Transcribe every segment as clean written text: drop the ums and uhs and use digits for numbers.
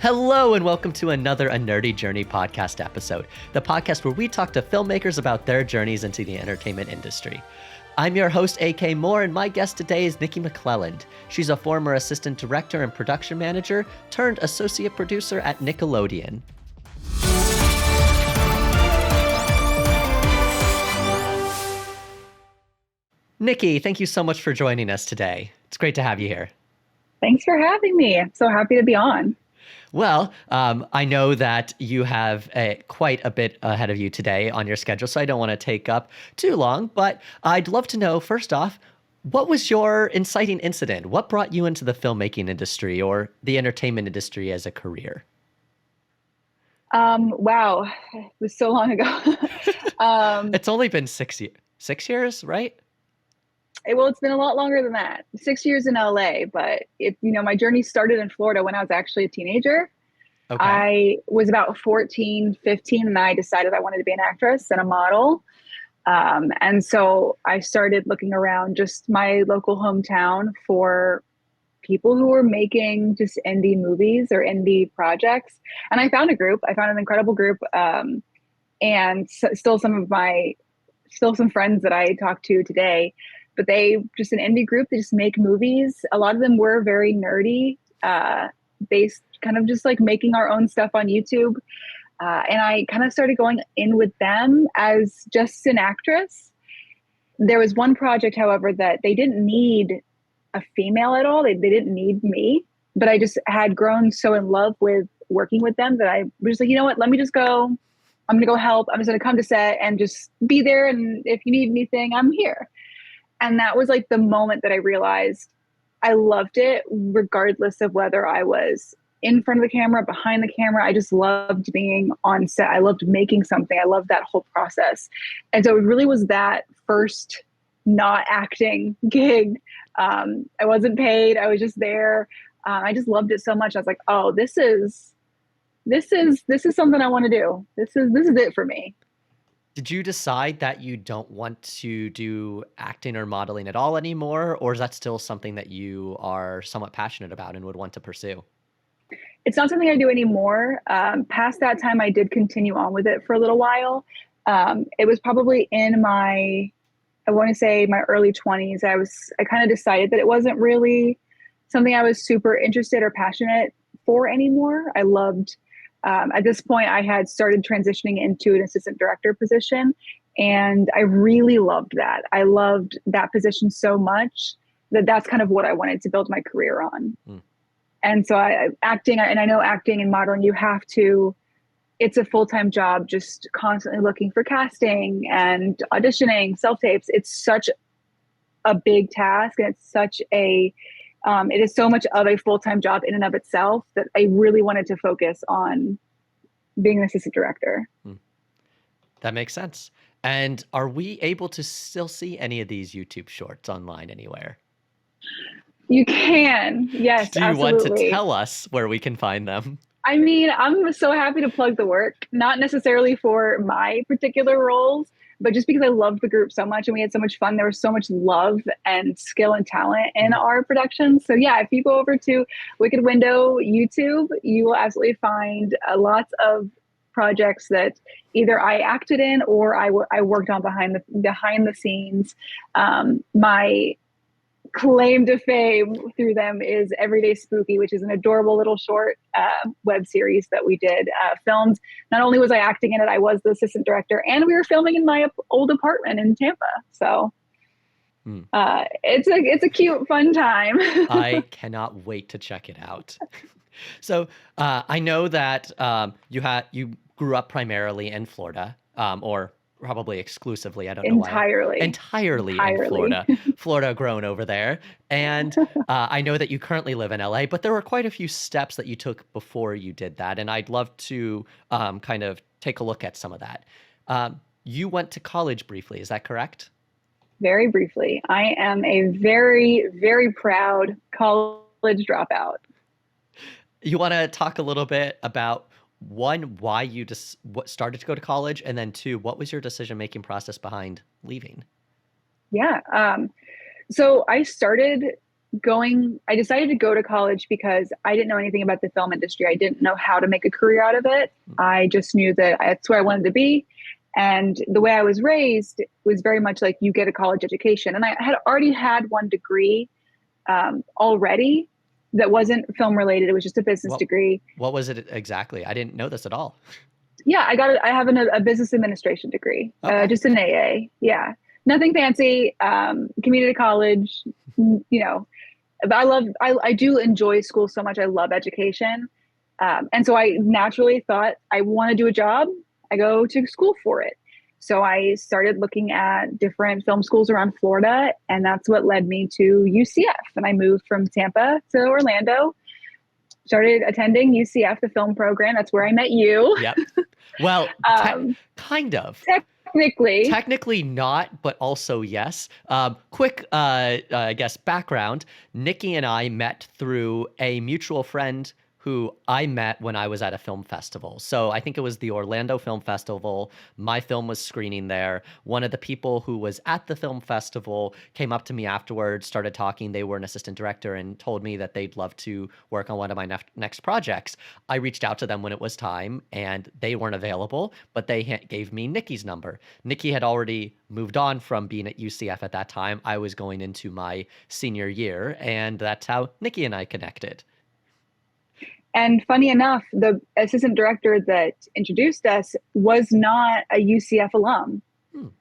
Hello and welcome to another A Nerdy Journey podcast episode, the podcast where we talk to filmmakers about their journeys into the entertainment industry. I'm your host, AK Moore, and my guest today is Nikki McLelland. She's a former assistant director and production manager turned associate producer at Nickelodeon. Nikki, thank you so much for joining us today. It's great to have you here. Thanks for having me. I'm so happy to be on. Well, I know that you have quite a bit ahead of you today on your schedule, so I don't want to take up too long, but I'd love to know, first off, what was your inciting incident? What brought you into the filmmaking industry or the entertainment industry as a career? Wow, it was so long ago. It's only been 6 years, right? Well, it's been a lot longer than that. 6 years in LA, but my journey started in Florida when I was actually a teenager. Okay. I was about 14, 15, and I decided I wanted to be an actress and a model. And so I started looking around just my local hometown for people who were making just indie movies or indie projects. And I found a group. I found an incredible group, and still some friends that I talk to today. But they just an indie group. They just make movies. A lot of them were very nerdy, based kind of just like making our own stuff on YouTube. And I kind of started going in with them as just an actress. There was one project, however, that they didn't need a female at all. They didn't need me, but I just had grown so in love with working with them that I was just like, you know what, let me just go. I'm going to go help. I'm just going to come to set and just be there. And if you need anything, I'm here. And that was like the moment that I realized I loved it, regardless of whether I was in front of the camera, behind the camera. I just loved being on set. I loved making something. I loved that whole process. And so it really was that first not acting gig. I wasn't paid. I was just there. I just loved it so much. I was like, oh, this is something I want to do. This is it for me. Did you decide that you don't want to do acting or modeling at all anymore, or is that still something that you are somewhat passionate about and would want to pursue? It's not something I do anymore. Past that time, I did continue on with it for a little while. It was probably in my early 20s. I kind of decided that it wasn't really something I was super interested or passionate for anymore. I loved at this point, I had started transitioning into an assistant director position, and I really loved that. I loved that position so much that that's kind of what I wanted to build my career on. And so acting, and I know acting and modeling, it's a full-time job, just constantly looking for casting and auditioning, self-tapes. It's such a big task, and it is so much of a full-time job in and of itself that I really wanted to focus on being an assistant director. That makes sense. And are we able to still see any of these YouTube shorts online anywhere? You can. Yes, Do you absolutely. want to tell us where we can find them? I mean, I'm so happy to plug the work, not necessarily for my particular roles, but just because I loved the group so much and we had so much fun. There was so much love and skill and talent in our productions. So yeah, if you go over to Wicked Window YouTube, you will absolutely find lots of projects that either I acted in or I worked on behind the scenes. My claim to fame through them is Everyday Spooky, which is an adorable little short web series that we did, filmed. Not only was I acting in it, I was the assistant director, and we were filming in my old apartment in Tampa. So it's a cute, fun time. I cannot wait to check it out. So I know that you grew up primarily in Florida, or probably exclusively. I don't know why. Entirely in Florida. Florida grown over there. And I know that you currently live in LA, but there were quite a few steps that you took before you did that. And I'd love to kind of take a look at some of that. You went to college briefly, is that correct? Very briefly. I am a very, very proud college dropout. You want to talk a little bit about, one, why you just started to go to college, and then two, what was your decision-making process behind leaving? Yeah. So I started I decided to go to college because I didn't know anything about the film industry. I didn't know how to make a career out of it. I just knew that that's where I wanted to be. And the way I was raised was very much like you get a college education. And I had already had one degree already that wasn't film related. It was just a business degree. What was it exactly? I didn't know this at all. Yeah, I have a business administration degree, Okay. just an AA. Yeah, nothing fancy. Community college, you know. But I do enjoy school so much. I love education. And so I naturally thought I want to do a job. I go to school for it. So I started looking at different film schools around Florida, and that's what led me to UCF. And I moved from Tampa to Orlando, started attending UCF, the film program. That's where I met you. Yep. Well, kind of. Technically not, but also yes. Quick, I guess, background. Nikki and I met through a mutual friend who I met when I was at a film festival. So I think it was the Orlando Film Festival. My film was screening there. One of the people who was at the film festival came up to me afterwards, started talking. They were an assistant director and told me that they'd love to work on one of my next projects. I reached out to them when it was time, and they weren't available, but they gave me Nikki's number. Nikki had already moved on from being at UCF at that time. I was going into my senior year, and that's how Nikki and I connected. And funny enough, the assistant director that introduced us was not a UCF alum.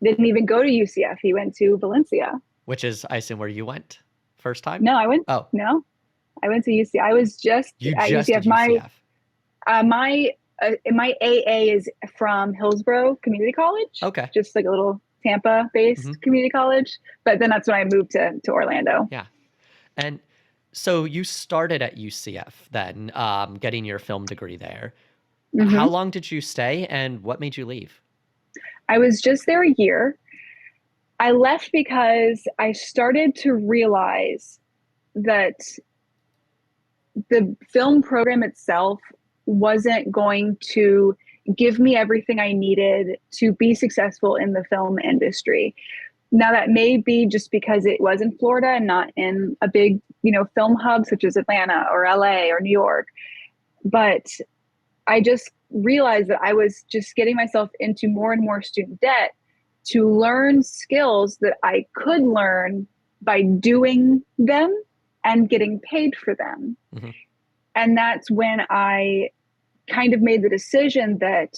Didn't even go to UCF. He went to Valencia. Which is, I assume, where you went first time? No, I went. Oh. No, I went to UCF. I was just at UCF. Did UCF. My AA is from Hillsborough Community College. Okay. Just like a little Tampa-based community college. But then that's when I moved to Orlando. Yeah. And so you started at UCF then, getting your film degree there. How long did you stay, and what made you leave? I was just there a year. I left because I started to realize that the film program itself wasn't going to give me everything I needed to be successful in the film industry. Now, that may be just because it was in Florida and not in a big, film hub such as Atlanta or LA or New York. But I just realized that I was just getting myself into more and more student debt to learn skills that I could learn by doing them and getting paid for them. And that's when I kind of made the decision that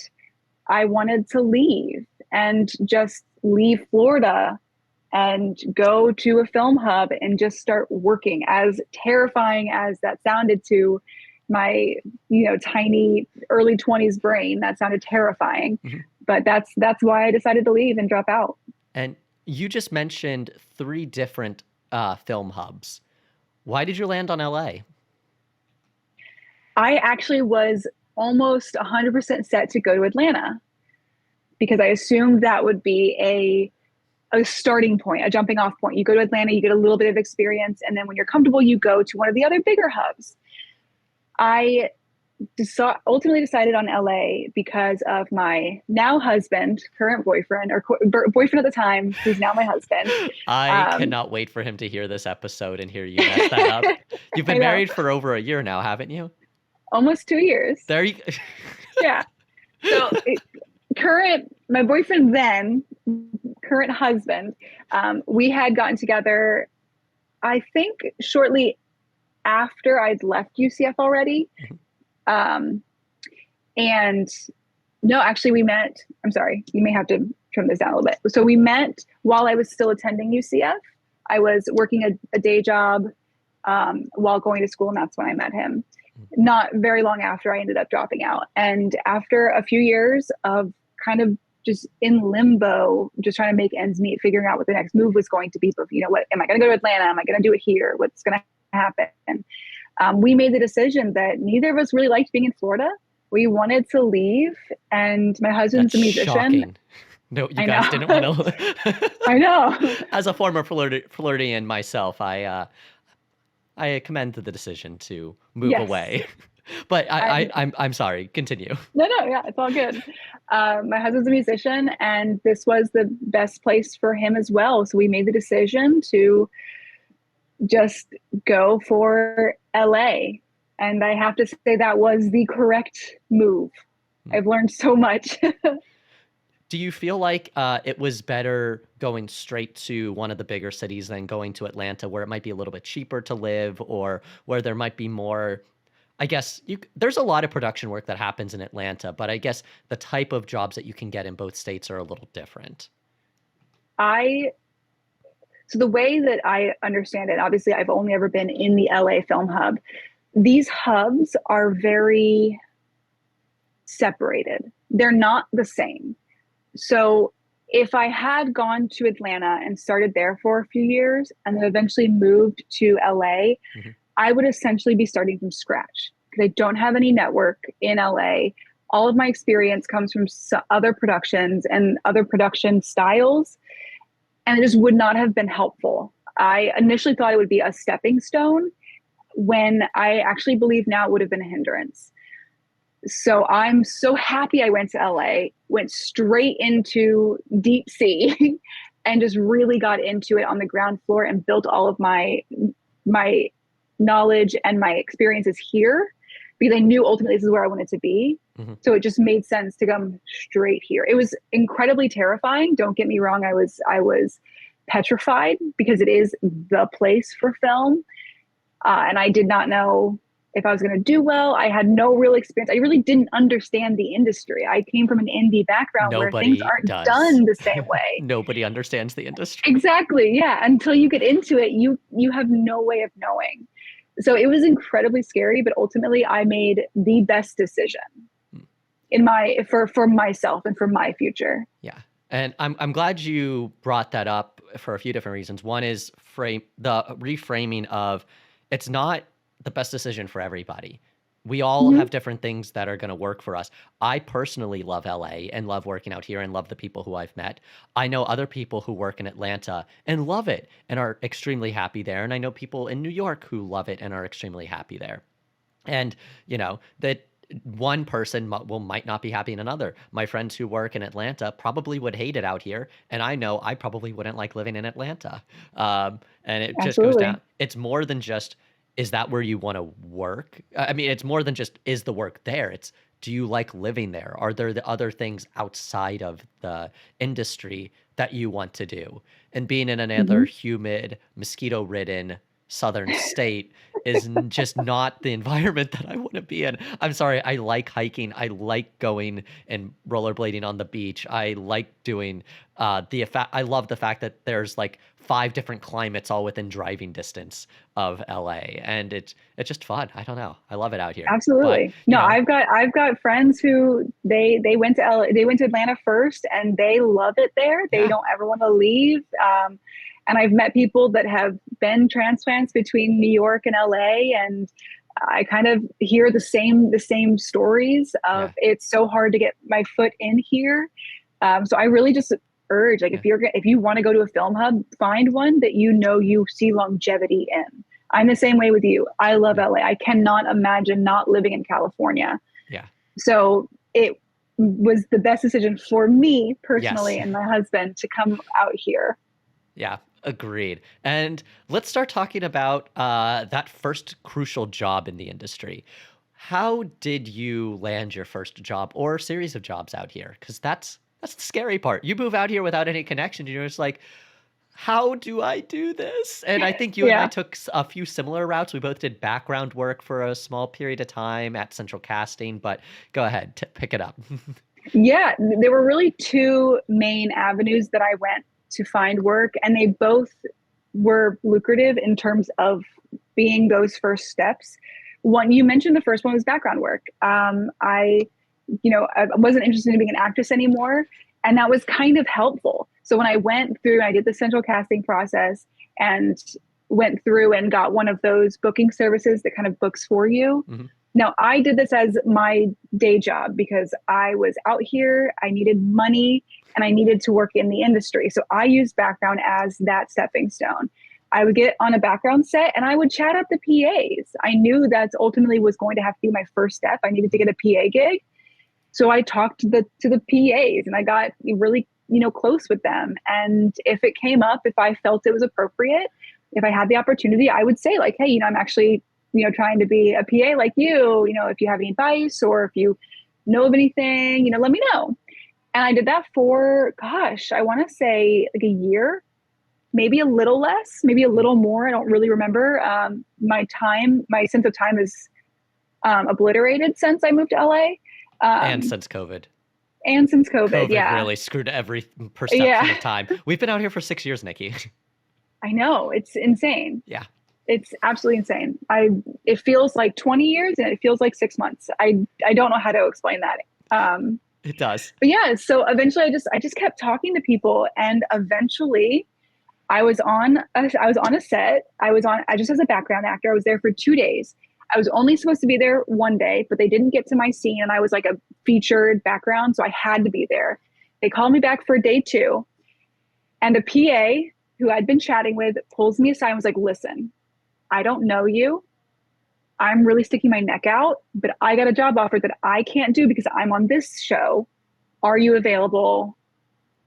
I wanted to leave and just leave Florida and go to a film hub and just start working. As terrifying as that sounded to my, tiny early 20s brain, that sounded terrifying. But that's why I decided to leave and drop out. And you just mentioned 3 different film hubs. Why did you land on LA? I actually was almost 100% set to go to Atlanta because I assumed that would be a starting point, a jumping off point. You go to Atlanta, you get a little bit of experience, and then when you're comfortable, you go to one of the other bigger hubs. I ultimately decided on LA because of my now husband, current boyfriend, or boyfriend at the time, who's now my husband. I cannot wait for him to hear this episode and hear you mess that up. You've been married for over a year now, haven't you? Almost 2 years. There you go. Yeah. So my boyfriend then, current husband, we had gotten together, I think shortly after I'd left UCF already. And no, actually we met, I'm sorry, you may have to trim this down a little bit. So we met while I was still attending UCF. I was working a day job while going to school, and that's when I met him. Not very long after, I ended up dropping out. And after a few years of kind of just in limbo, just trying to make ends meet, figuring out what the next move was going to be. But, what am I going to go to Atlanta? Am I going to do it here? What's going to happen? We made the decision that neither of us really liked being in Florida. We wanted to leave, and my husband's a musician. Shocking. No, you guys didn't want to. I know. As a former Floridian myself, I commend the decision to move away. But I'm sorry. Continue. No, yeah, it's all good. My husband's a musician, and this was the best place for him as well. So we made the decision to just go for LA. And I have to say that was the correct move. Hmm. I've learned so much. Do you feel like it was better going straight to one of the bigger cities than going to Atlanta, where it might be a little bit cheaper to live, or where there might be more? I guess there's a lot of production work that happens in Atlanta, but I guess the type of jobs that you can get in both states are a little different. I so the way that I understand it, obviously I've only ever been in the LA Film Hub. These hubs are very separated. They're not the same. So if I had gone to Atlanta and started there for a few years and then eventually moved to LA, Hmm. I would essentially be starting from scratch because I don't have any network in LA. All of my experience comes from other productions and other production styles, and it just would not have been helpful. I initially thought it would be a stepping stone when I actually believe now it would have been a hindrance. So I'm so happy I went to LA, went straight into deep sea and just really got into it on the ground floor and built all of my knowledge and my experiences here because I knew ultimately this is where I wanted to be. Hmm. So it just made sense to come straight here. It was incredibly terrifying. Don't get me wrong. I was petrified because it is the place for film. And I did not know if I was going to do well. I had no real experience. I really didn't understand the industry. I came from an indie background where things Nobody aren't does. done the same way. Nobody understands the industry. Exactly. Yeah. Until you get into it, you have no way of knowing. So it was incredibly scary, but ultimately I made the best decision Hmm. in my for myself and for my future. Yeah. And I'm glad you brought that up for a few different reasons. One is the reframing of it's not the best decision for everybody. We all Mhm. have different things that are going to work for us. I personally love LA and love working out here and love the people who I've met. I know other people who work in Atlanta and love it and are extremely happy there. And I know people in New York who love it and are extremely happy there. And that one person might not be happy in another. My friends who work in Atlanta probably would hate it out here, and I know I probably wouldn't like living in Atlanta. And it just goes down. Absolutely. It's more than just, is that where you want to work? I mean, it's more than just, is the work there? It's, do you like living there? Are there the other things outside of the industry that you want to do? And being in another Mhm. humid, mosquito-ridden southern state is just not the environment that I want to be in. I'm sorry. I like hiking. I like going and rollerblading on the beach. I like doing the effect. I love the fact that there's like 5 different climates all within driving distance of LA, and it's just fun. I don't know. I love it out here. But Absolutely. No, I've got friends who they went to they went to Atlanta first and they love it there. They yeah, don't ever want to leave. And I've met people that have been transplants between New York and LA, and I kind of hear the same stories of yeah, it's so hard to get my foot in here. So I really just urge, like, yeah, if you want to go to a film hub, find one that you know you see longevity in. I'm the same way with you. I love yeah, LA. I cannot imagine not living in California. yeah, So it was the best decision for me yes. personally and my husband to come out here. Yeah, agreed. And let's start talking about that first crucial job in the industry. How did you land your first job or series of jobs out here? Because that's the scary part. You move out here without any connection. You're just like, how do I do this? And I think you and I Yeah. took a few similar routes. We both did background work for a small period of time at Central Casting, but go ahead, pick it up. Yeah. There were really two main avenues that I went to find work, and they both were lucrative in terms of being those first steps. One, you mentioned the first one was background work. I wasn't interested in being an actress anymore. And that was kind of helpful. So when I went through and I did the central casting process and went through and got one of those booking services that kind of books for you. Hmm. Now, I did this as my day job because I was out here, I needed money, and I needed to work in the industry. So I used background as that stepping stone. I would get on a background set and I would chat up the PAs. I knew that ultimately was going to have to be my first step. I needed to get a PA gig. So I talked to the PAs and I got really, close with them. And if it came up, if I felt it was appropriate, if I had the opportunity, I would say like, hey, I'm actually, trying to be a PA like you, if you have any advice or if you know of anything, let me know. And I did that for, gosh, I want to say like a year, maybe a little less, maybe a little more. I don't really remember. My sense of time is obliterated since I moved to LA. And Um, since COVID. and since COVID, COVID yeah. really screwed every perception Yeah, of time. We've been out here for 6 years, Nikki. I know. It's insane. Yeah, It's absolutely insane. It feels like 20 years and it feels like 6 months. I don't know how to explain that. it does. But yeah, so eventually I just kept talking to people, and eventually I was on a set. I just as a background actor. I was there for 2 days. I was only supposed to be there one day, but they didn't get to my scene and I was like a featured background, so I had to be there. They called me back for day two, and a PA who I'd been chatting with pulls me aside and was like, "Listen, I don't know you. I'm really sticking my neck out, but I got a job offer that I can't do because I'm on this show. Are you available?"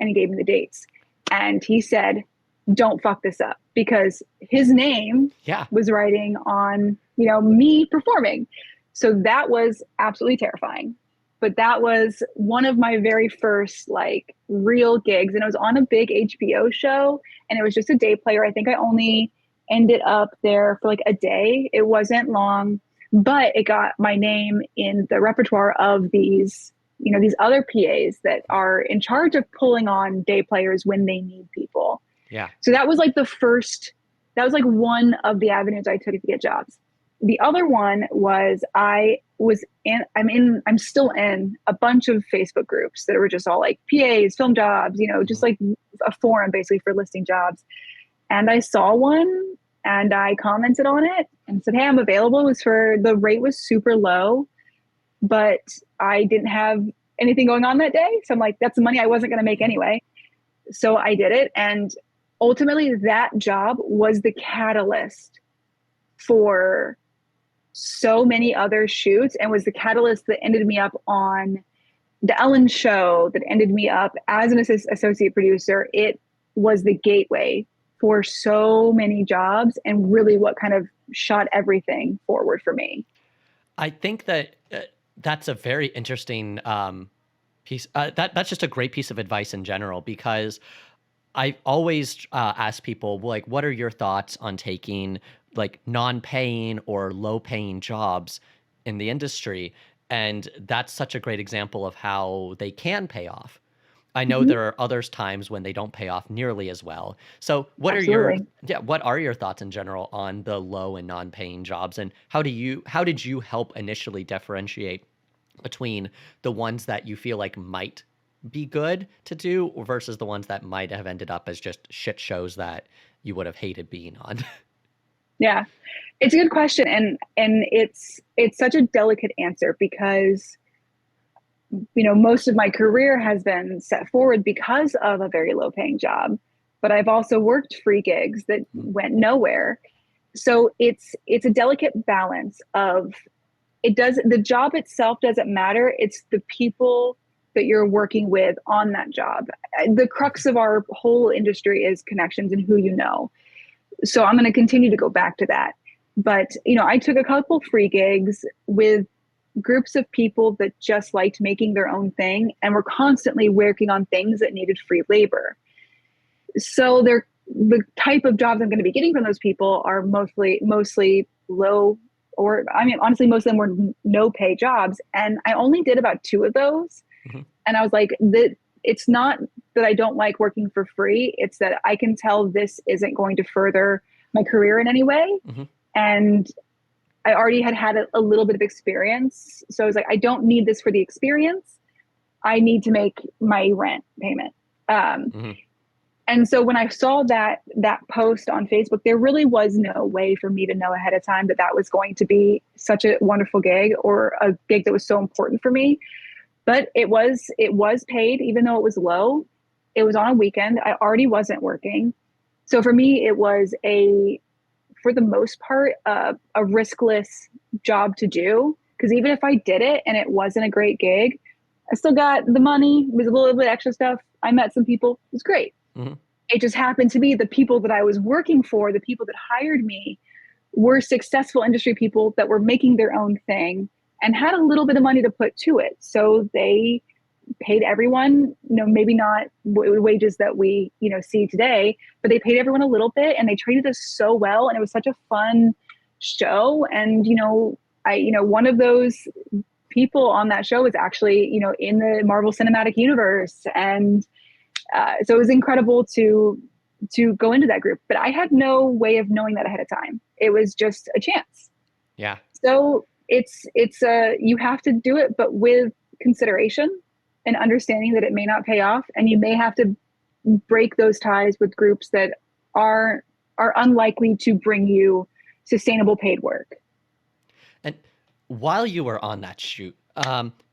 And he gave me the dates. And he said, "Don't fuck this up," because his name Yeah. was writing on, me performing. So that was absolutely terrifying. But that was one of my very first like real gigs. And it was on a big HBO show, and it was just a day player. I think I only ended up there for like a day. It wasn't long, but it got my name in the repertoire of these other PAs that are in charge of pulling on day players when they need people. Yeah. So that was like that was like one of the avenues I took to get jobs. The other one was I'm still in a bunch of Facebook groups that were just all like PAs, film jobs, just like a forum basically for listing jobs. And I saw one and I commented on it and said, "Hey, I'm available." The rate was super low, but I didn't have anything going on that day. So I'm like, that's the money I wasn't going to make anyway. So I did it. And ultimately, that job was the catalyst for so many other shoots and was the catalyst that ended me up on the Ellen show, that ended me up as an associate producer. It was the gateway for so many jobs and really what kind of shot everything forward for me. I think that that's a very interesting piece. That's just a great piece of advice in general, because I always ask people, like, what are your thoughts on taking like non-paying or low-paying jobs in the industry? And that's such a great example of how they can pay off. I know Mm-hmm. there are others times when they don't pay off nearly as well. So Absolutely. what are your thoughts in general on the low and non-paying jobs, and how did you help initially differentiate between the ones that you feel like might be good to do versus the ones that might have ended up as just shit shows that you would have hated being on? Yeah, it's a good question, and it's such a delicate answer because most of my career has been set forward because of a very low paying job, but I've also worked free gigs that went nowhere. So it's a delicate balance of the job itself doesn't matter. It's the people that you're working with on that job. The crux of our whole industry is connections and who you know. So I'm going to continue to go back to that. But, I took a couple free gigs with groups of people that just liked making their own thing and were constantly working on things that needed free labor. So the type of jobs I'm going to be getting from those people are mostly low, or I mean, honestly, most of them were no pay jobs. And I only did about two of those. Mm-hmm. And I was like, it's not that I don't like working for free. It's that I can tell this isn't going to further my career in any way. Mm-hmm. And I already had a little bit of experience. So I was like, I don't need this for the experience. I need to make my rent payment. Mm-hmm. And so when I saw that post on Facebook, there really was no way for me to know ahead of time that was going to be such a wonderful gig, or a gig that was so important for me. But it was paid, even though it was low. It was on a weekend. I already wasn't working. So for me, it was for the most part, a riskless job to do. Because even if I did it and it wasn't a great gig, I still got the money. It was a little bit extra stuff. I met some people. It was great. Mm-hmm. It just happened to be the people that I was working for, the people that hired me, were successful industry people that were making their own thing and had a little bit of money to put to it. So they paid everyone, maybe not wages that we, see today, but they paid everyone a little bit and they treated us so well. And it was such a fun show. And, one of those people on that show was actually, in the Marvel Cinematic Universe. And so it was incredible to go into that group, but I had no way of knowing that ahead of time. It was just a chance. Yeah. So it's you have to do it, but with consideration and understanding that it may not pay off, and you may have to break those ties with groups that are unlikely to bring you sustainable paid work. And while you were on that shoot,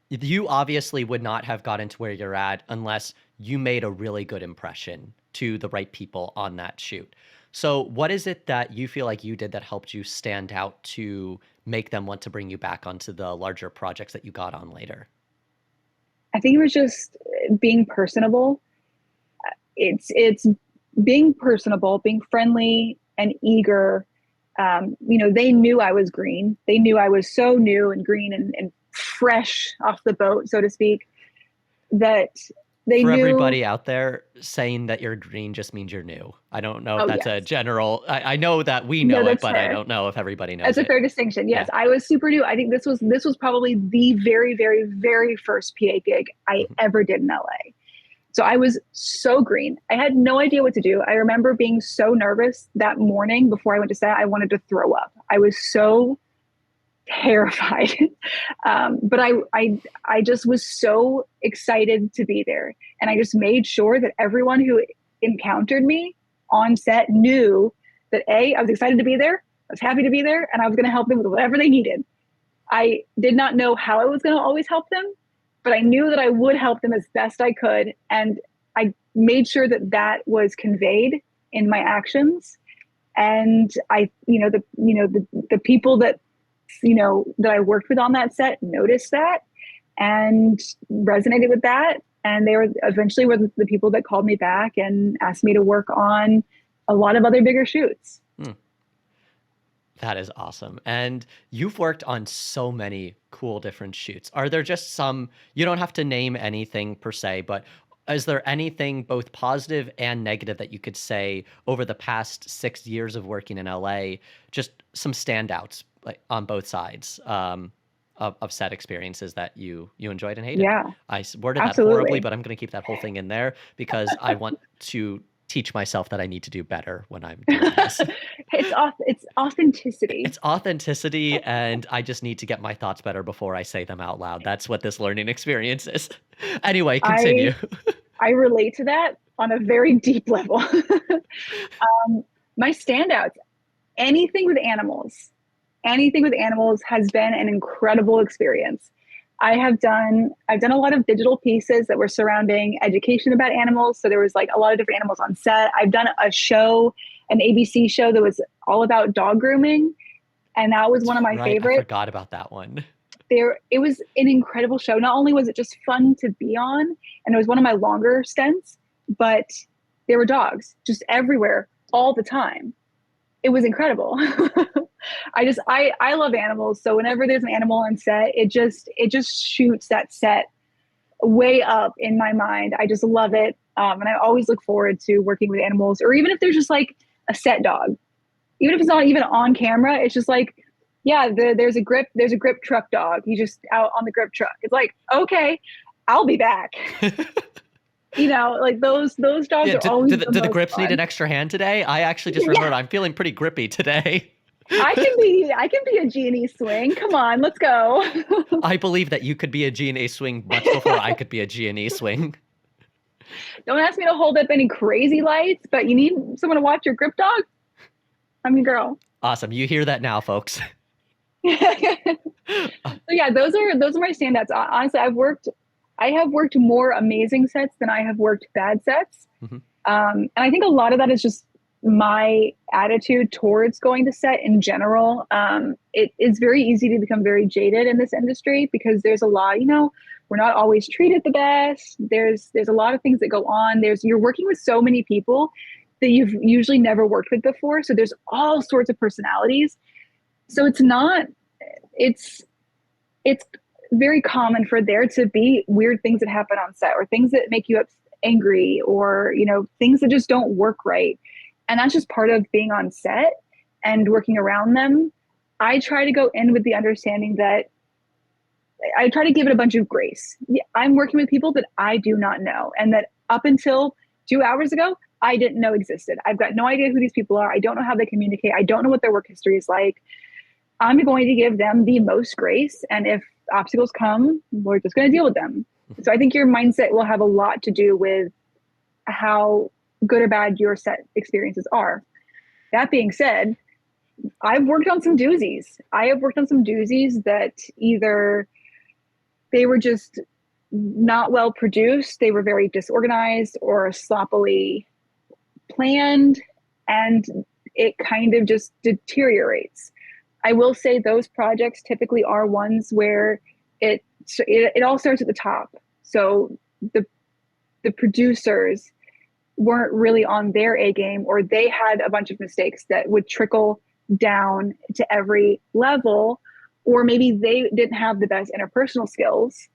you obviously would not have gotten to where you're at unless you made a really good impression to the right people on that shoot. So what is it that you feel like you did that helped you stand out to make them want to bring you back onto the larger projects that you got on later? I think it was just being personable. It's being personable, being friendly and eager. They knew I was green. They knew I was so new and green and fresh off the boat, so to speak, that they For knew. everybody out there, saying that you're green just means you're new. I don't know if that's a general, I know that we know it, but fair. I don't know if everybody knows it. That's a fair distinction. Yes, yeah. I was super new. I think this was probably the very, very, very first PA gig I ever did in LA. So I was so green. I had no idea what to do. I remember being so nervous that morning before I went to set. I wanted to throw up. I was so terrified. But I just was so excited to be there. And I just made sure that everyone who encountered me on set knew that I was excited to be there. I was happy to be there, and I was going to help them with whatever they needed. I did not know how I was going to always help them, but I knew that I would help them as best I could. And I made sure that that was conveyed in my actions. And the people that I worked with on that set noticed that and resonated with that. And they were eventually the people that called me back and asked me to work on a lot of other bigger shoots. That is awesome. And you've worked on so many cool different shoots. Are there just some, you don't have to name anything per se, but is there anything both positive and negative that you could say over the past 6 years of working in LA, just some standouts like on both sides of set experiences that you enjoyed and hated? Yeah, I worded that horribly, but I'm going to keep that whole thing in there because I want to teach myself that I need to do better when I'm doing this. It's authenticity. It's authenticity, and I just need to get my thoughts better before I say them out loud. That's what this learning experience is. Anyway, continue. I relate to that on a very deep level. My standouts, anything with animals has been an incredible experience. I've done a lot of digital pieces that were surrounding education about animals. So there was like a lot of different animals on set. I've done a show, an ABC show that was all about dog grooming. And that was one of my favorites. I forgot about that one. It was an incredible show. Not only was it just fun to be on, and it was one of my longer stints, but there were dogs just everywhere all the time. It was incredible. I love animals. So whenever there's an animal on set, it just shoots that set way up in my mind. I just love it. And I always look forward to working with animals, or even if there's just like a set dog, even if it's not even on camera, it's just like, yeah, there's a grip truck dog. He's just out on the grip truck. It's like, okay, I'll be back. Like those dogs are always do the grips fun. Need an extra hand today? I actually just remembered I'm feeling pretty grippy today. I can be a G&E swing. Come on, let's go. I believe that you could be a G&E swing much before I could be a G&E swing. Don't ask me to hold up any crazy lights, but you need someone to watch your grip dog? I'm your girl. Awesome. You hear that now, folks. So yeah, those are my standouts. Honestly, I have worked more amazing sets than I have worked bad sets. And I think a lot of that is just my attitude towards going to set in general. It is very easy to become very jaded in this industry because there's a lot, We're not always treated the best. There's a lot of things that go on. You're working with so many people that you've usually never worked with before. So there's all sorts of personalities. So it's it's very common for there to be weird things that happen on set, or things that make you angry, or things that just don't work right. And that's just part of being on set and working around them. I try to go in with the understanding that I try to give it a bunch of grace. I'm working with people that I do not know, and that up until 2 hours ago, I didn't know existed. I've got no idea who these people are. I don't know how they communicate. I don't know what their work history is like. I'm going to give them the most grace. And if obstacles come, we're just going to deal with them. So I think your mindset will have a lot to do with how good or bad your set experiences are. That being said, I've worked on some doozies. I have worked on some doozies that either they were just not well produced, they were very disorganized or sloppily planned, and it kind of just deteriorates. I will say those projects typically are ones where it all starts at the top. So the producers weren't really on their A game, or they had a bunch of mistakes that would trickle down to every level, or maybe they didn't have the best interpersonal skills,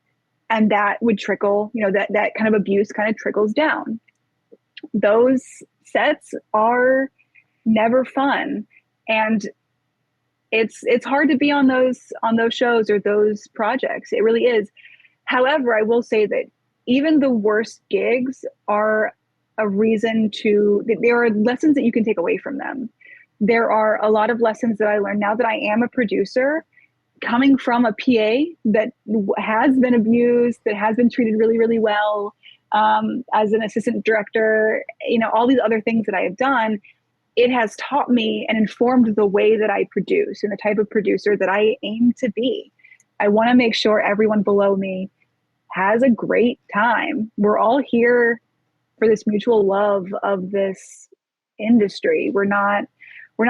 and that would trickle, that kind of abuse kind of trickles down. Those sets are never fun, and it's hard to be on those shows or those projects. It really is. However, I will say that even the worst gigs are there are lessons that you can take away from them. There are a lot of lessons that I learned now that I am a producer, coming from a PA that has been abused, that has been treated really, really well, as an assistant director, all these other things that I have done. It has taught me and informed the way that I produce and the type of producer that I aim to be. I want to make sure everyone below me has a great time. We're all here for this mutual love of this industry. We're not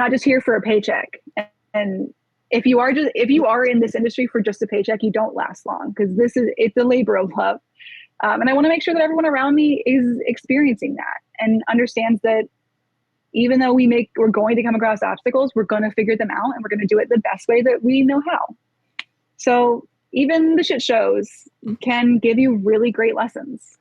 just here for a paycheck. And if you are in this industry for just a paycheck, you don't last long, because it's a labor of love. And I want to make sure that everyone around me is experiencing that and understands that even though we're going to come across obstacles, we're going to figure them out, and we're going to do it the best way that we know how. So even the shit shows can give you really great lessons.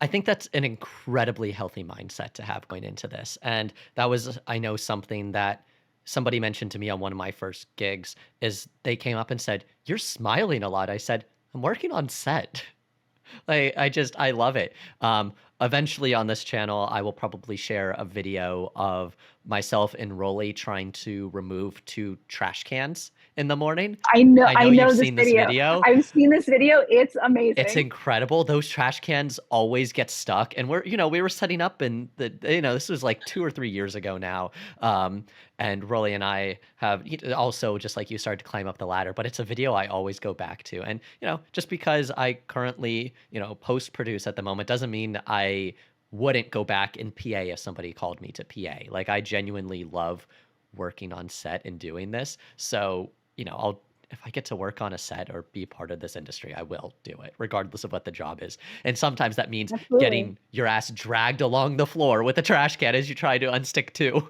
I think that's an incredibly healthy mindset to have going into this. And that was, I know, something that somebody mentioned to me on one of my first gigs, is they came up and said, "You're smiling a lot." I said, "I'm working on set." I love it. Eventually on this channel, I will probably share a video of myself and Rolly trying to remove 2 trash cans in the morning. I know you've this seen this video. I've seen this video. It's amazing. It's incredible. Those trash cans always get stuck. And we were setting up in this was like 2 or 3 years ago now. And Rolly and I have also, just like you, started to climb up the ladder, but it's a video I always go back to. And, just because I currently, post-produce at the moment doesn't mean I wouldn't go back and PA if somebody called me to PA. Like, I genuinely love working on set and doing this. So, if I get to work on a set or be part of this industry, I will do it, regardless of what the job is. And sometimes that means Absolutely. getting your ass dragged along the floor with a trash can as you try to unstick 2.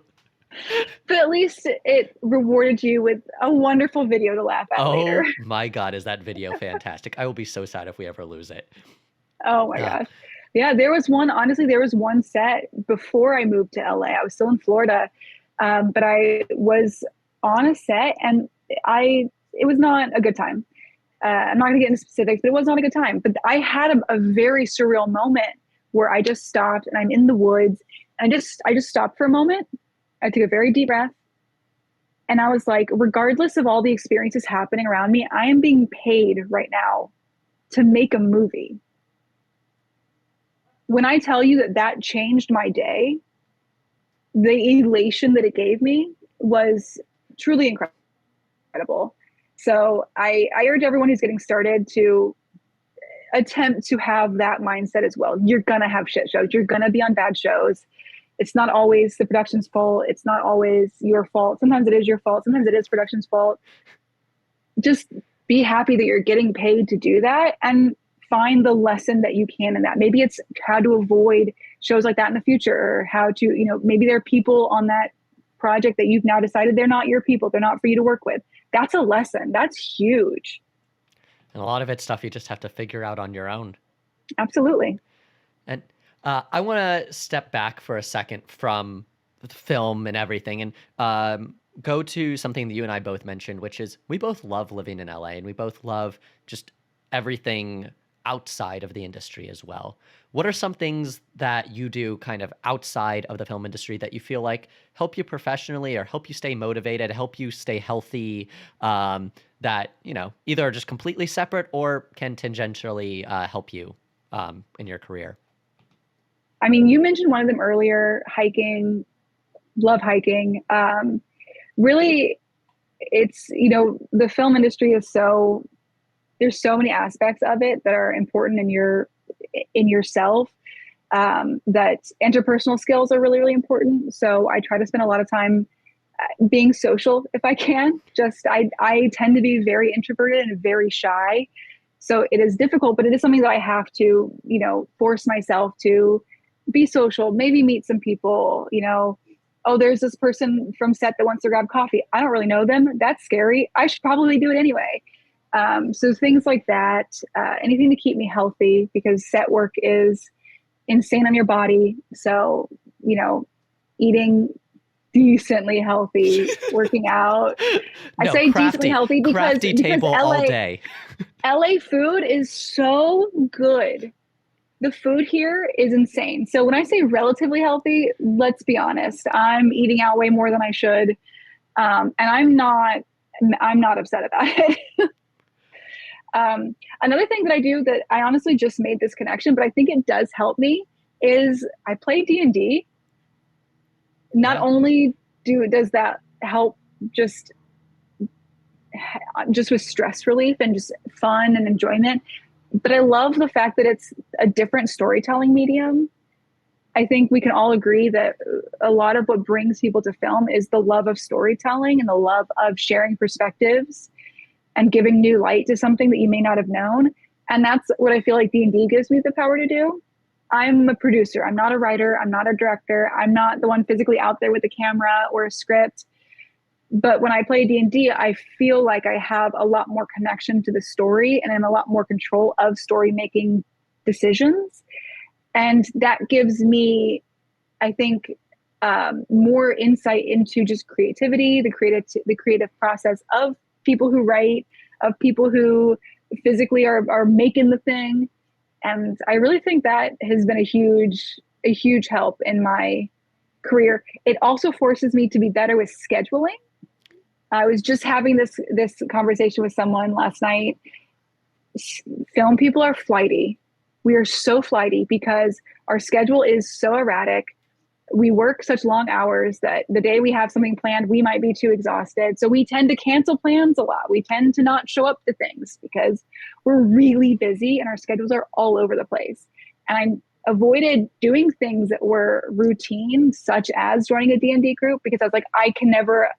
But at least it rewarded you with a wonderful video to laugh at later. Oh my God, is that video fantastic? I will be so sad if we ever lose it. Oh my gosh. Yeah, there was one set before I moved to LA. I was still in Florida, but I was on a set, and it was not a good time. I'm not going to get into specifics, but it was not a good time. But I had a very surreal moment where I just stopped, and I'm in the woods, and I just stopped for a moment. I took a very deep breath, and I was like, regardless of all the experiences happening around me, I am being paid right now to make a movie. When I tell you that changed my day, the elation that it gave me was truly incredible. So I urge everyone who's getting started to attempt to have that mindset as well. You're going to have shit shows. You're going to be on bad shows. It's not always the production's fault. It's not always your fault. Sometimes it is your fault. Sometimes it is production's fault. Just be happy that you're getting paid to do that, and find the lesson that you can in that. Maybe it's how to avoid shows like that in the future, or how to, maybe there are people on that project that you've now decided they're not your people, they're not for you to work with. That's a lesson. That's huge. And a lot of it's stuff you just have to figure out on your own. Absolutely. And I want to step back for a second from the film and everything, and go to something that you and I both mentioned, which is we both love living in LA, and we both love just everything outside of the industry as well. What are some things that you do kind of outside of the film industry that you feel like help you professionally, or help you stay motivated, help you stay healthy, that, either are just completely separate or can tangentially help you in your career? I mean, you mentioned one of them earlier, hiking, love hiking. Really, it's, the film industry is there's so many aspects of it that are important in yourself, that interpersonal skills are really, really important. So I try to spend a lot of time being social if I can. I tend to be very introverted and very shy. So it is difficult, but it is something that I have to, force myself to be social, maybe meet some people, oh, there's this person from set that wants to grab coffee. I don't really know them. That's scary. I should probably do it anyway. So things like that, anything to keep me healthy, because set work is insane on your body. So, eating decently healthy, working out. I say decently healthy because crafty table LA, all day. LA food is so good. The food here is insane. So when I say relatively healthy, let's be honest, I'm eating out way more than I should. And I'm not upset about it. Another thing that I do that I honestly just made this connection, but I think it does help me, is I play D&D. Not only does that help just with stress relief and just fun and enjoyment, but I love the fact that it's a different storytelling medium. I think we can all agree that a lot of what brings people to film is the love of storytelling and the love of sharing perspectives and giving new light to something that you may not have known. And that's what I feel like D&D gives me the power to do. I'm a producer. I'm not a writer. I'm not a director. I'm not the one physically out there with a camera or a script. But when I play D&D, I feel like I have a lot more connection to the story, and I'm a lot more control of story making decisions. And that gives me, I think, more insight into just creativity, the creative process of people who write, of people who physically are making the thing. And I really think that has been a huge help in my career. It also forces me to be better with scheduling. I was just having this conversation with someone last night. Film people are flighty. We are so flighty because our schedule is so erratic. We work such long hours that the day we have something planned, we might be too exhausted. So we tend to cancel plans a lot. We tend to not show up to things because we're really busy and our schedules are all over the place. And I avoided doing things that were routine, such as joining a D&D group, because I was like, I can never,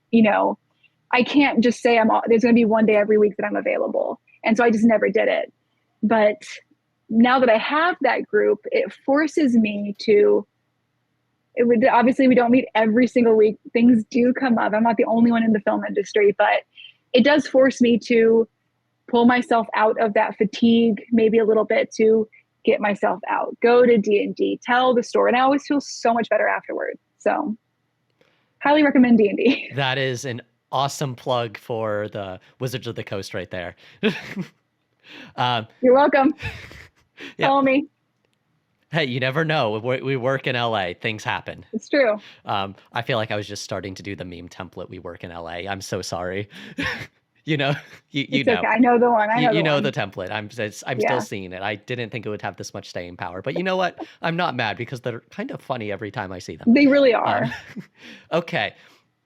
I can't just say there's going to be one day every week that I'm available. And so I just never did it. But now that I have that group, it forces me to, obviously we don't meet every single week. Things do come up. I'm not the only one in the film industry, but it does force me to pull myself out of that fatigue, maybe a little bit, to get myself out, go to D&D, tell the story. And I always feel so much better afterward. So highly recommend D&D. That is an awesome plug for the Wizards of the Coast right there. You're welcome. Yeah. Follow me. Hey, you never know. We work in LA. Things happen. It's true. I feel like I was just starting to do the meme template. We work in LA. I'm so sorry. you know. Okay. I know the one. You know the template. I'm still seeing it. I didn't think it would have this much staying power. But you know what? I'm not mad because they're kind of funny every time I see them. They really are. Okay.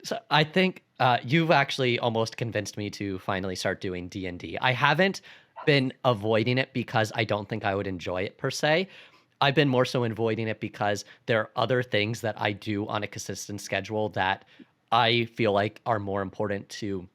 So I think you've actually almost convinced me to finally start doing D&D. I haven't been avoiding it because I don't think I would enjoy it per se. I've been more so avoiding it because there are other things that I do on a consistent schedule that I feel like are more important to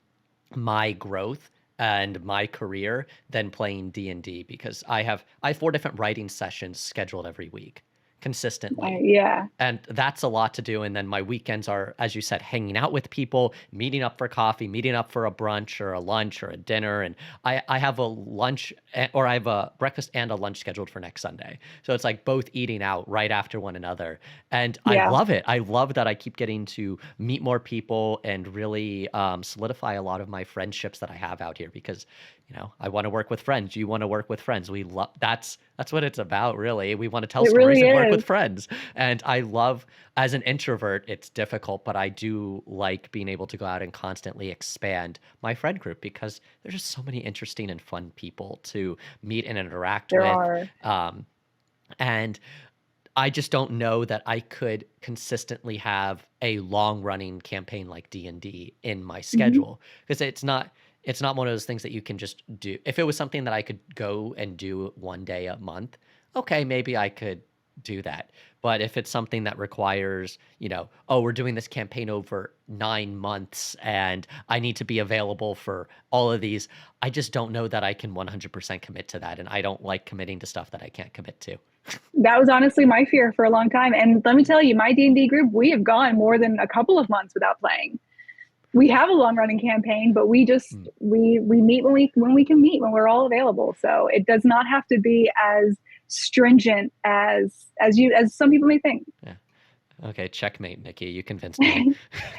my growth and my career than playing D&D, because I have 4 different writing sessions scheduled every week consistently. Yeah. And that's a lot to do. And then my weekends are, as you said, hanging out with people, meeting up for coffee, meeting up for a brunch or a lunch or a dinner. And I have a lunch or I have a breakfast and a lunch scheduled for next Sunday. So it's like both eating out right after one another. And I Yeah. love it. I love that I keep getting to meet more people and really solidify a lot of my friendships that I have out here, because I want to work with friends. You want to work with friends. We love that's what it's about, really. We want to tell It stories really and work with is. friends. And I love, as an introvert, it's difficult, but I do like being able to go out and constantly expand my friend group, because there's just so many interesting and fun people to meet and interact There with. are. And I just don't know that I could consistently have a long running campaign like D&D in my Mhm. schedule, because it's not one of those things that you can just do. If it was something that I could go and do one day a month, okay, maybe I could do that. But if it's something that requires, oh, we're doing this campaign over 9 months and I need to be available for all of these, I just don't know that I can 100% commit to that. And I don't like committing to stuff that I can't commit to. That was honestly my fear for a long time. And let me tell you, my D&D group, we have gone more than a couple of months without playing. We have a long running campaign, but we just Mm, we meet when we can meet, when we're all available. So it does not have to be as stringent as some people may think. yeah. Okay, checkmate, Nikki. You convinced me.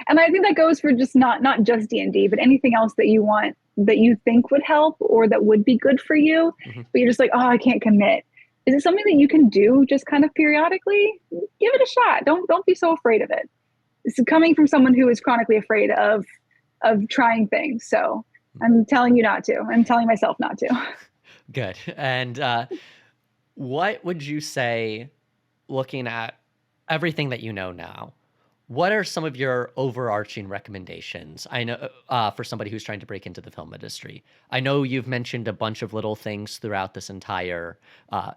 And I think that goes for just not just D&D, but anything else that you want, that you think would help or that would be good for you, Mhm. but you're just like, oh, I can't commit. Is it something that you can do just kind of periodically? Give it a shot. Don't be so afraid of it. This is coming from someone who is chronically afraid of trying things. So I'm telling you not to. I'm telling myself not to. Good. And what would you say, looking at everything that you know now, what are some of your overarching recommendations? I know for somebody who's trying to break into the film industry. I know you've mentioned a bunch of little things throughout this entire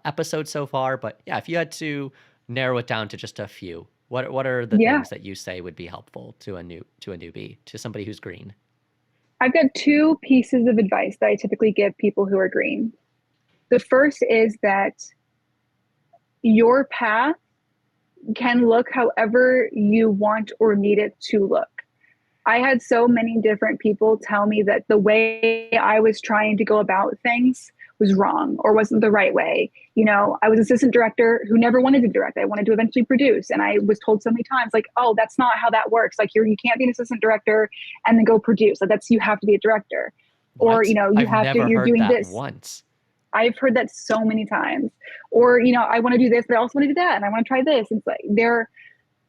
episode so far, but yeah, if you had to narrow it down to just a few, what are the Yeah. things that you say would be helpful to a newbie, to somebody who's green? I've got two pieces of advice that I typically give people who are green. The first is that your path can look however you want or need it to look. I had so many different people tell me that the way I was trying to go about things was wrong or wasn't the right way. I was assistant director who never wanted to direct. I wanted to eventually produce. And I was told so many times, like, oh, that's not how that works. Like you can't be an assistant director and then go produce. Like you have to be a director. Or, What? I've never you're heard doing that this. once. I've heard that so many times. Or, I want to do this, but I also want to do that. And I want to try this. It's like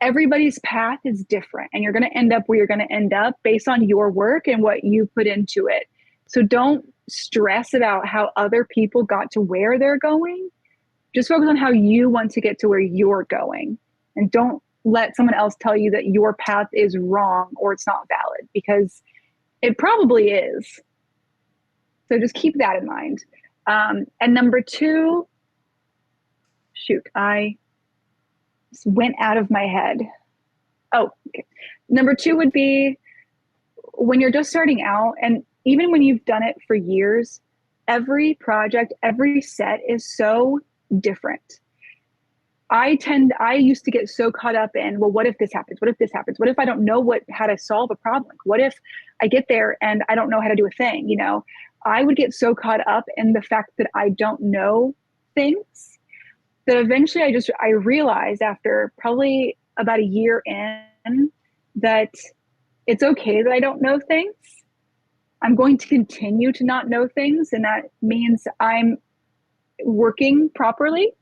everybody's path is different, and you're going to end up where you're going to end up based on your work and what you put into it. So don't stress about how other people got to where they're going. Just focus on how you want to get to where you're going, and don't let someone else tell you that your path is wrong or it's not valid, because it probably is. So just keep that in mind. And number two, shoot, I just went out of my head. Oh, okay. Number two would be, when you're just starting out, and even when you've done it for years, every project, every set is so different. I used to get so caught up in, well, what if this happens? What if this happens? What if I don't know how to solve a problem? What if I get there and I don't know how to do a thing? I would get so caught up in the fact that I don't know things that eventually I realized, after probably about a year in, that it's okay that I don't know things. I'm going to continue to not know things, and that means I'm working properly.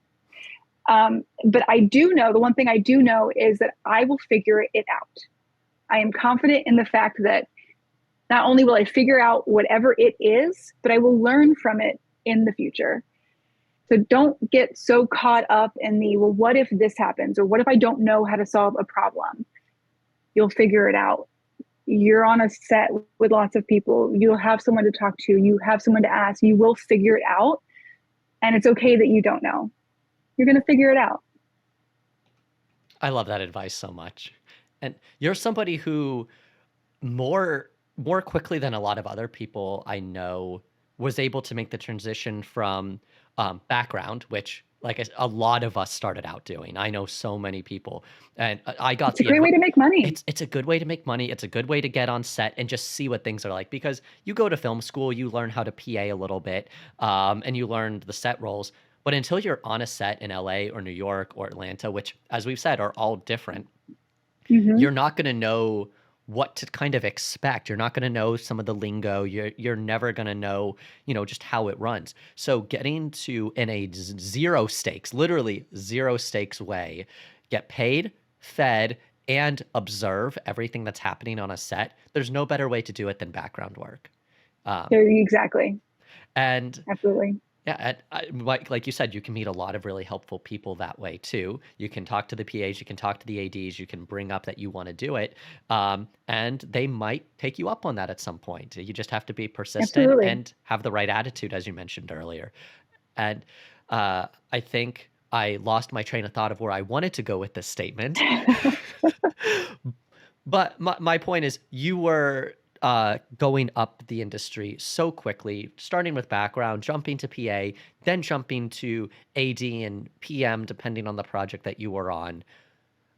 But I do know, the one thing I do know is that I will figure it out. I am confident in the fact that not only will I figure out whatever it is, but I will learn from it in the future. So don't get so caught up in well, what if this happens? Or what if I don't know how to solve a problem? You'll figure it out. You're on a set with lots of people. You'll have someone to talk to. You have someone to ask. You will figure it out. And it's okay that you don't know. You're going to figure it out. I love that advice so much. And you're somebody who more more quickly than a lot of other people I know, was able to make the transition from background, which a lot of us started out doing. I know so many people, and I got It's a the great way advice. to make money. It's a good way to make money. It's a good way to get on set and just see what things are like, because you go to film school, you learn how to PA a little bit, and you learn the set roles. But until you're on a set in LA or New York or Atlanta, which, as we've said, are all different, Hmm. you're not going to know what to kind of expect. You're not going to know some of the lingo. You're never going to know, just how it runs. So getting to, in a zero stakes, literally zero stakes way, get paid, fed, and observe everything that's happening on a set. There's no better way to do it than background work. Um, There, exactly. and Absolutely. yeah, like you said, you can meet a lot of really helpful people that way too. You can talk to the PAs, you can talk to the ADs, you can bring up that you want to do it, and they might take you up on that at some point. You just have to be persistent Absolutely. and have the right attitude, as you mentioned earlier. And I think I lost my train of thought of where I wanted to go with this statement. But my point is, you were going up the industry so quickly, starting with background, jumping to PA, then jumping to AD and PM, depending on the project that you were on.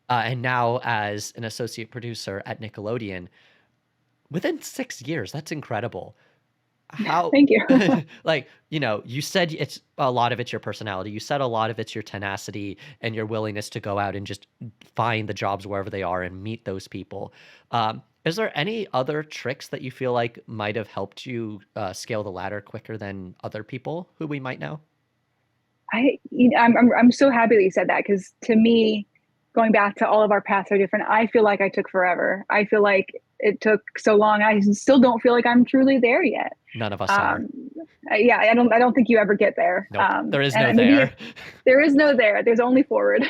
And now as an associate producer at Nickelodeon, within 6 years. That's incredible. How, Thank you. you said it's a lot of it's your personality. You said a lot of it's your tenacity and your willingness to go out and just find the jobs wherever they are and meet those people. Is there any other tricks that you feel like might have helped you scale the ladder quicker than other people who we might know? I'm so happy that you said that, because to me, going back to all of our paths are different. I feel like I took forever. I feel like it took so long. I still don't feel like I'm truly there yet. None of us are. Um, yeah, I don't think you ever get there. Nope. There is no And maybe there. there is no there. There's only forward.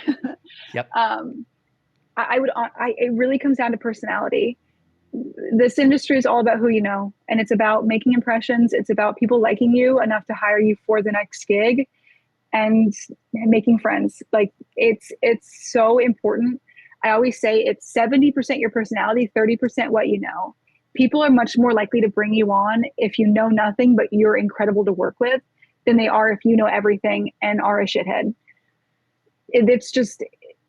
Yep. um, it really comes down to personality. This industry is all about who you know, and it's about making impressions. It's about people liking you enough to hire you for the next gig, and making friends. Like it's so important. I always say it's 70% your personality, 30% what you know. People are much more likely to bring you on if you know nothing but you're incredible to work with, than they are if you know everything and are a shithead. It's just,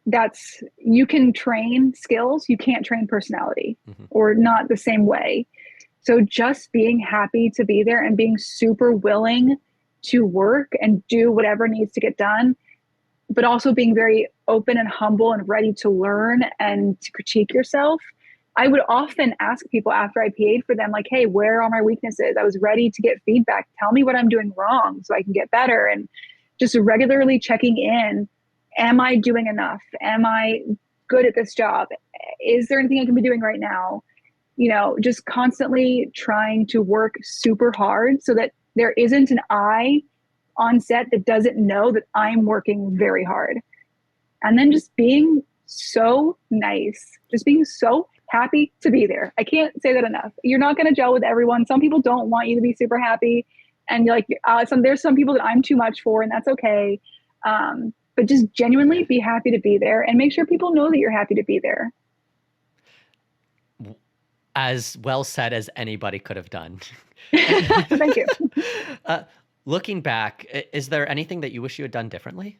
that's, you can train skills, you can't train personality, Hmm. or not the same way. So just being happy to be there and being super willing to work and do whatever needs to get done, but also being very open and humble and ready to learn and to critique yourself. I would often ask people after I PA'd for them, like, hey, where are my weaknesses? I was ready to get feedback. Tell me what I'm doing wrong so I can get better. And just regularly checking in. Am I doing enough? Am I good at this job? Is there anything I can be doing right now? Just constantly trying to work super hard so that there isn't an eye on set that doesn't know that I'm working very hard. And then just being so nice, just being so happy to be there. I can't say that enough. You're not going to gel with everyone. Some people don't want you to be super happy. And you're like, there's some people that I'm too much for, and that's okay. But just genuinely be happy to be there and make sure people know that you're happy to be there. As well said as anybody could have done. Thank you. Looking back, is there anything that you wish you had done differently?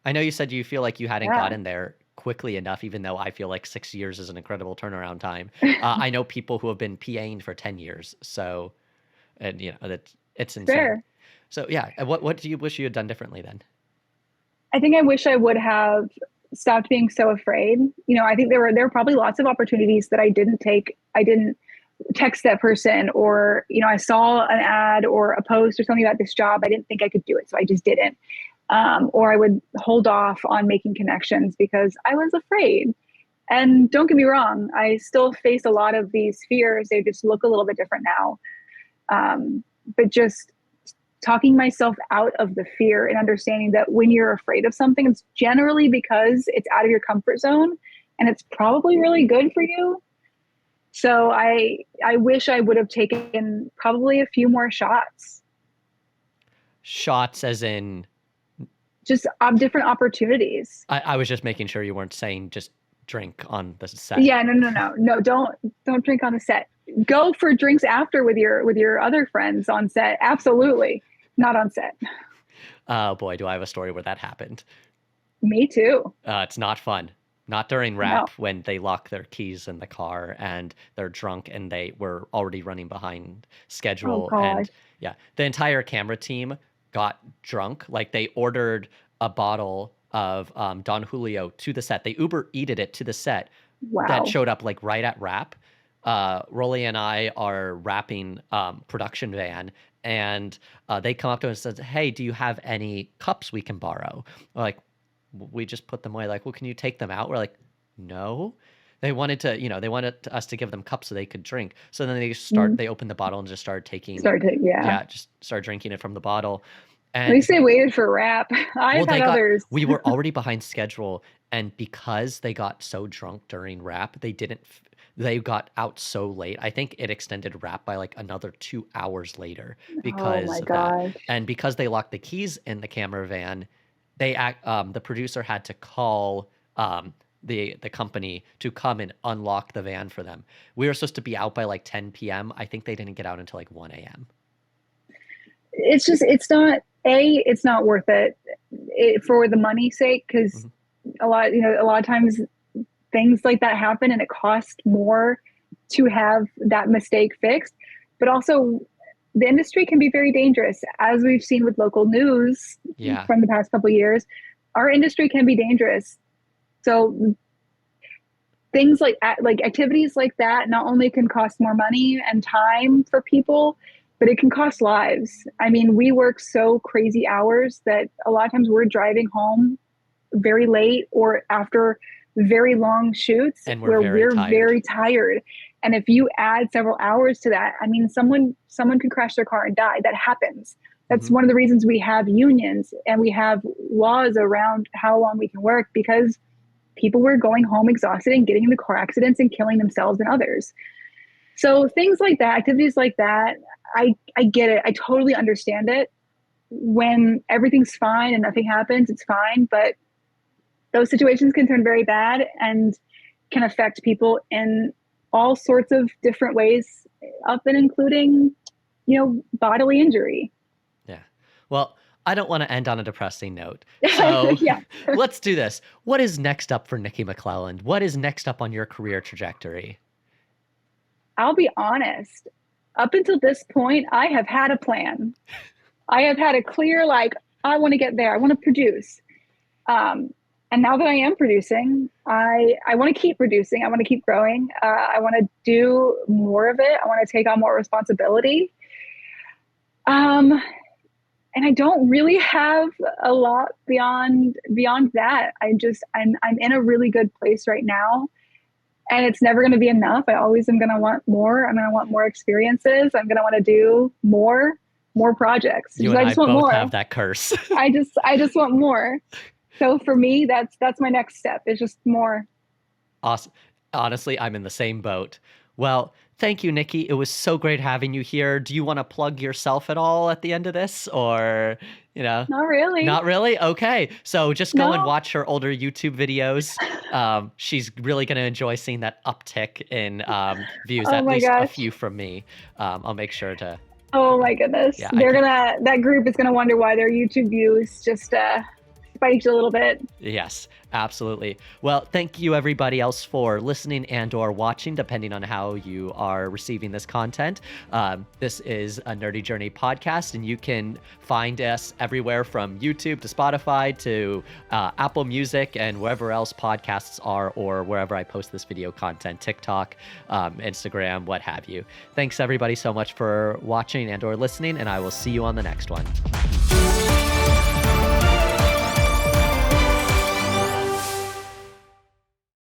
I know you said you feel like you hadn't Yeah. gotten there quickly enough, even though I feel like 6 years is an incredible turnaround time. I know people who have been PAing for 10 years. So, and it's insane. Fair. So yeah, what do you wish you had done differently then? I think I wish I would have stopped being so afraid. I think there were probably lots of opportunities that I didn't take. I didn't text that person, or I saw an ad or a post or something about this job. I didn't think I could do it, so I just didn't. Or I would hold off on making connections because I was afraid. And don't get me wrong, I still face a lot of these fears. They just look a little bit different now. But just talking myself out of the fear and understanding that when you're afraid of something, it's generally because it's out of your comfort zone and it's probably really good for you. So I wish I would have taken probably a few more shots. Shots as in? Just different opportunities. I was just making sure you weren't saying just drink on the set. Yeah, no. Don't drink on the set. Go for drinks after with your other friends on set. Absolutely. Not on set. Oh boy, do I have a story where that happened. Me too. It's not fun. Not during No. wrap when they lock their keys in the car and they're drunk and they were already running behind Oh schedule. And gosh. yeah, the entire camera team got drunk. Like they ordered a bottle of Don Julio to the set. They Uber eated it to the set. That Wow. showed up like right at wrap. Rolly and I are wrapping production van, and they come up to us and says, "Hey, do you have any cups we can borrow?" We're like, we just put them away. Like, well, can you take them out? We're like, no. They wanted to, they wanted us to give them cups so they could drink. So then they opened the bottle and just started taking, Yeah. just started drinking it from the bottle. At least they waited for wrap. Well, I've had others. we were already behind schedule, and because they got so drunk during wrap, they got out so late. I think it extended wrap by like another 2 hours later Oh because my of that. gosh. And because they locked the keys in the camera van, the producer had to call the company to come and unlock the van for them. We were supposed to be out by like 10 p.m. I think they didn't get out until like 1 a.m. It's not worth it, for the money sake, because a lot of times things like that happen and it costs more to have that mistake fixed. But also the industry can be very dangerous, as we've seen with local news from the past couple of years. Our industry can be dangerous. So things like activities like that not only can cost more money and time for people, but it can cost lives. I mean, we work so crazy hours that a lot of times we're driving home very late or after very long shoots and where we're tired. very tired. And if you add several hours to that, I mean, someone could crash their car and die. That happens. That's one of the reasons we have unions and we have laws around how long we can work, because people were going home exhausted and getting into car accidents and killing themselves and others. So things like that, activities like that, I get it. I totally understand it. When everything's fine and nothing happens, it's fine. But those situations can turn very bad and can affect people in all sorts of different ways, up and including, bodily injury. Yeah. Well, I don't want to end on a depressing note. So let's do this. What is next up for Nikki McLelland? What is next up on your career trajectory? I'll be honest. Up until this point, I have had a plan. I have had a clear, I want to get there. I want to produce. And now that I am producing, I want to keep producing. I want to keep growing. I want to do more of it. I want to take on more responsibility. And I don't really have a lot beyond that. I'm in a really good place right now, and it's never going to be enough. I always am going to want more. I'm going to want more experiences. I'm going to want to do more projects. You and I just want both more. Have that curse. I just want more. So for me, that's my next step. It's just more. Awesome. Honestly, I'm in the same boat. Well, thank you, Nikki. It was so great having you here. Do you want to plug yourself at all at the end of this, or, Not really. Not really? Okay. So just go and watch her older YouTube videos. She's really going to enjoy seeing that uptick in views, at least a few from me. I'll make sure to. Oh my goodness. Yeah, that group is going to wonder why their YouTube views just spiked a little bit. Yes, absolutely. Well, thank you everybody else for listening and or watching, depending on how you are receiving this content. This is a Nerdy Journey podcast, and you can find us everywhere from YouTube to Spotify to Apple Music and wherever else podcasts are, or wherever I post this video content, TikTok, Instagram, what have you. Thanks everybody so much for watching and or listening, and I will see you on the next one.